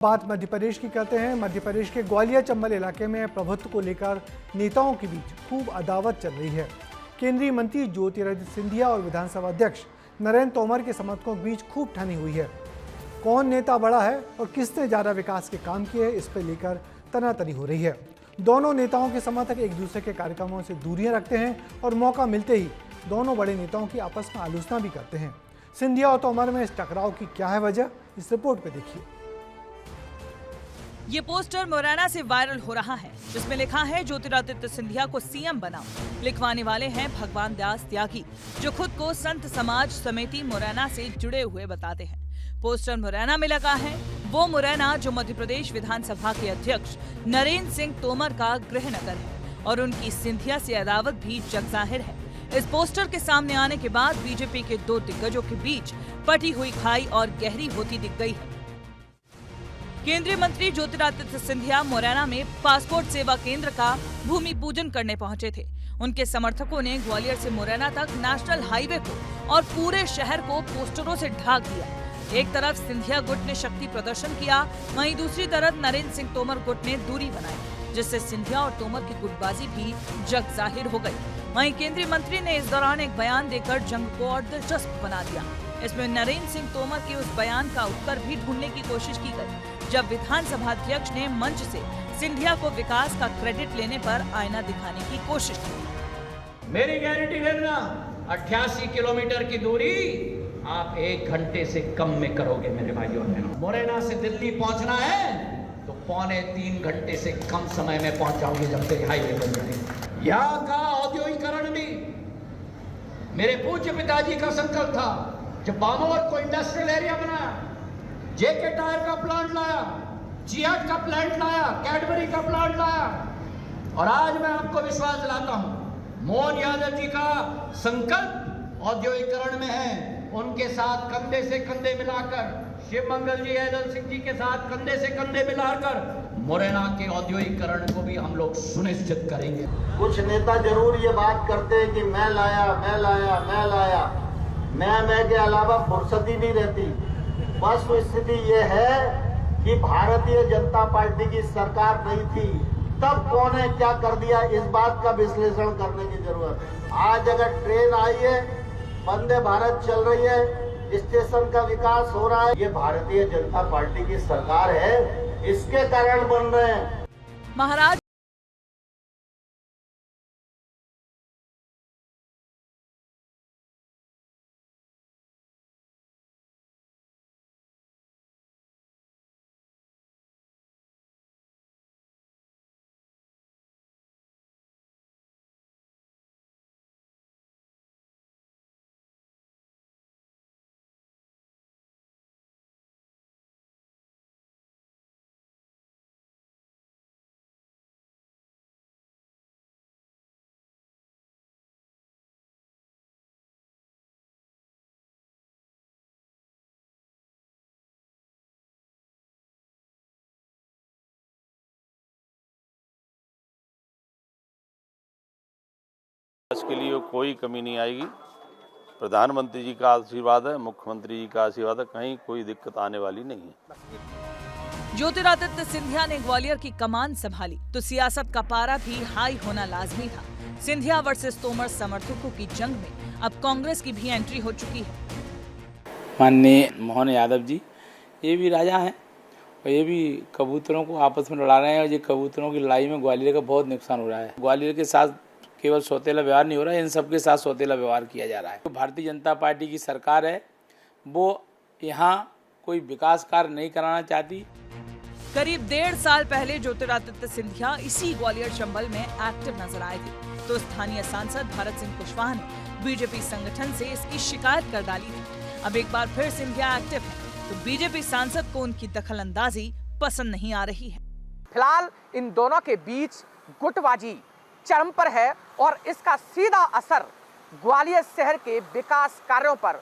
बात मध्य प्रदेश की करते हैं। मध्य प्रदेश के ग्वालियर चंबल इलाके में प्रभुत्व को लेकर नेताओं के बीच खूब अदावत चल रही है। केंद्रीय मंत्री ज्योतिरादित्य सिंधिया और विधानसभा अध्यक्ष नरेंद्र तोमर के समर्थकों के बीच खूब ठनी हुई है। कौन नेता बड़ा है और किसने ज़्यादा विकास के काम किए हैं, इस पर लेकर तनातनी हो रही है। दोनों नेताओं के समर्थक एक दूसरे के कार्यक्रमों से दूरियां रखते हैं और मौका मिलते ही दोनों बड़े नेताओं की आपस में आलोचना भी करते हैं। सिंधिया और तोमर में इस टकराव की क्या है वजह, इस रिपोर्ट में देखिए। ये पोस्टर मुरैना से वायरल हो रहा है, जिसमें लिखा है ज्योतिरादित्य सिंधिया को सीएम बनाओ। लिखवाने वाले हैं भगवान दास त्यागी, जो खुद को संत समाज समिति मुरैना से जुड़े हुए बताते हैं। पोस्टर मुरैना में लगा है, वो मुरैना जो मध्य प्रदेश विधानसभा के अध्यक्ष नरेंद्र सिंह तोमर का गृह नगर है और उनकी सिंधिया से अदावत भी जगजाहिर है। इस पोस्टर के सामने आने के बाद बीजेपी के दो दिग्गजों के बीच पटी हुई खाई और गहरी होती दिख गई है। केंद्रीय मंत्री ज्योतिरादित्य सिंधिया मुरैना में पासपोर्ट सेवा केंद्र का भूमि पूजन करने पहुंचे थे। उनके समर्थकों ने ग्वालियर से मुरैना तक नेशनल हाईवे को और पूरे शहर को पोस्टरों से ढक दिया। एक तरफ सिंधिया गुट ने शक्ति प्रदर्शन किया, वहीं दूसरी तरफ नरेंद्र सिंह तोमर गुट ने दूरी बनाई, जिससे सिंधिया और तोमर की गुटबाजी भी जग जाहिर हो गई। वहीं केंद्रीय मंत्री ने इस दौरान एक बयान देकर जंग को और दिलचस्प बना दिया। इसमें नरेंद्र सिंह तोमर के उस बयान का उत्तर भी ढूंढने की कोशिश की गई, जब विधानसभा अध्यक्ष ने मंच से सिंधिया को विकास का क्रेडिट लेने पर आईना दिखाने की कोशिश की। मेरी गारंटी लेना, 88 किलोमीटर की दूरी आप 1 घंटे से कम में करोगे मेरे भाइयों और बहनों। मुरैना से दिल्ली पहुंचना है तो 2.25 घंटे से कम समय में पहुंच जाओगे जब से हाईवे बन जाएगी। यहाँ का औद्योगिकरण भी मेरे पूज्य पिताजी का संकल्प था। जब बामोर को इंडस्ट्रियल एरिया बनाया, जेके टायर का प्लांट लाया, जियाट का प्लांट लाया, कैडबरी का प्लांट लाया, और आज मैं आपको विश्वास दिलाता हूं, मोहन यादव जी का संकल्प औद्योगिकरण में है। उनके साथ कंधे से कंधे मिलाकर, शिव मंगल जी, ऐदल सिंह जी के साथ कंधे से कंधे मिलाकर मुरैना के औद्योगिकरण को भी हम लोग सुनिश्चित करेंगे। कुछ नेता जरूर ये बात करते हैं कि मैं लाया, मैं लाया, मैं लाया, मैं के अलावा फुर्सत ही नहीं रहती। बस तो स्थिति ये है कि भारतीय जनता पार्टी की सरकार नहीं थी तब कौन है क्या कर दिया, इस बात का विश्लेषण करने की जरूरत है। आज अगर ट्रेन आई है, वंदे भारत चल रही है, स्टेशन का विकास हो रहा है, ये भारतीय जनता पार्टी की सरकार है, इसके कारण बन रहे हैं। महाराज के लिए कोई कमी नहीं आएगी। प्रधानमंत्री जी का आशीर्वाद है, मुख्यमंत्री जी का आशीर्वाद है, कहीं कोई दिक्कत आने वाली नहीं है। ज्योतिरादित्य सिंधिया ने ग्वालियर की कमान संभाली तो सियासत का पारा भी हाई होना लाजमी था। सिंधिया वर्सेस तोमर समर्थकों की जंग में अब कांग्रेस की भी एंट्री हो चुकी है। माननीय मोहन यादव जी ये भी राजा हैं और ये भी कबूतरों को आपस में लड़ा रहे हैं, और ये कबूतरों की लड़ाई में ग्वालियर का बहुत नुकसान हो रहा है। ग्वालियर के साथ केवल सौतेला व्यवहार नहीं हो रहा है, इन सबके साथ सौतेला व्यवहार किया जा रहा है। तो भारतीय जनता पार्टी की सरकार है, वो यहाँ कोई विकास कार्य नहीं कराना चाहती। करीब 1.5 साल पहले ज्योतिरादित्य सिंधिया इसी ग्वालियर चंबल में एक्टिव नजर आए थे, तो स्थानीय सांसद भरत सिंह कुशवाहा ने बीजेपी संगठन से इसकी शिकायत कर डाली थी। अब एक बार फिर सिंधिया एक्टिव है, तो बीजेपी सांसद को उनकी दखलंदाजी पसंद नहीं आ रही है। फिलहाल इन दोनों के बीच गुटबाजी चरम पर है और इसका सीधा असर ग्वालियर शहर के विकास कार्यों पर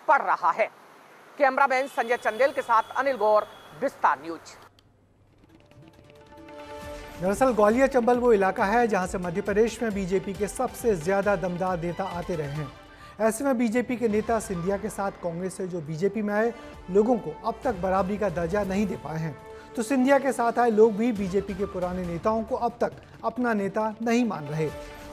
पड़ रहा है। कैमरामैन संजय चंदेल के साथ अनिल गौर, विस्तार न्यूज। दरअसल ग्वालियर चंबल वो इलाका है जहां से मध्य प्रदेश में बीजेपी के सबसे ज्यादा दमदार नेता आते रहे हैं। ऐसे में बीजेपी के नेता सिंधिया के साथ कांग्रेस से जो बीजेपी में आए लोगों को अब तक बराबरी का दर्जा नहीं दे पाए हैं। तो सिंधिया के साथ आए लोग भी बीजेपी के पुराने नेताओं को अब तक अपना नेता नहीं मान रहे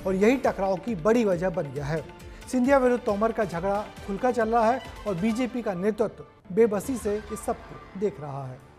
और यही टकराव की बड़ी वजह बन गया है। सिंधिया विरुद्ध तोमर का झगड़ा खुलकर चल रहा है और बीजेपी का नेतृत्व बेबसी से इस सब को देख रहा है।